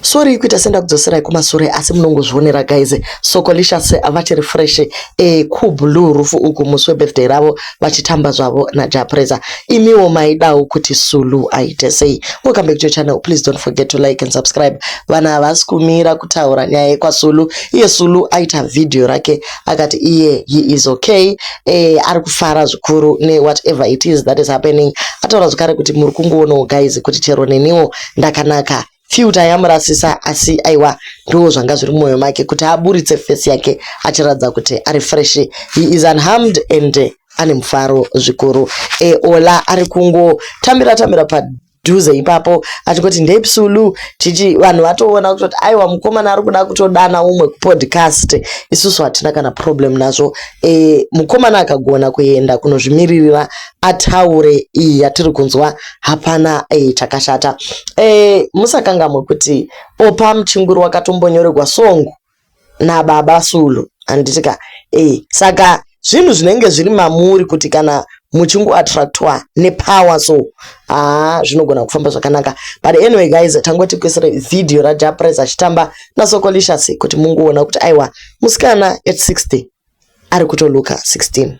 Sorry kuita senda kudzosera kumasure asi munongozvionera guys. Sokolicious vachiri fresh kublue roof uku muswe birthday ravo vachitamba zvavo naJapreza. Imiwo maidawo kuti Sulu aite sei. Welcome back to your channel. Please don't forget to like and subscribe. Vana havasi kumira kutaura nyaya kwaSulu. Iye Sulu aita video rake akati iye he is okay. Ari kufara zvikuru ne whatever it is that is happening. Ataura zvakare kuti muri kungoona guys kuti chero neniwo ndakanaka. Filter yamurasisa asi aiwa ndo zvanga zviri mumwoyo make kuti aburitse face yake achiradza kuti ari fresh. He is unharmed and ane mufaro zvikuru. Ola ari kungo tambira padhuze ipapo achikoti ndei Sulu chichi vanhu vatoona kuti aiwa mukomana ari kuda kutodana umwe podcast. Isusu hatina kana problem nazvo. Mukomana akagona kuenda kunozvimiririra ataure iyi yatiri kunzwa hapana chakashata. Musakangamwe kuti opa muchinguru wakatombonyorerwa songo nababa Sulu anditika saka zvinhu zvinenge zviri mamuri kuti kana muchingu attractwa nepower so zvinogona kufamba zvakanaka. But anyway guys, tangoti kuisira video raJapreza achitamba naSokolicious kuti mungoona kuti aiwa musikana at 60 ari kutoluka 16.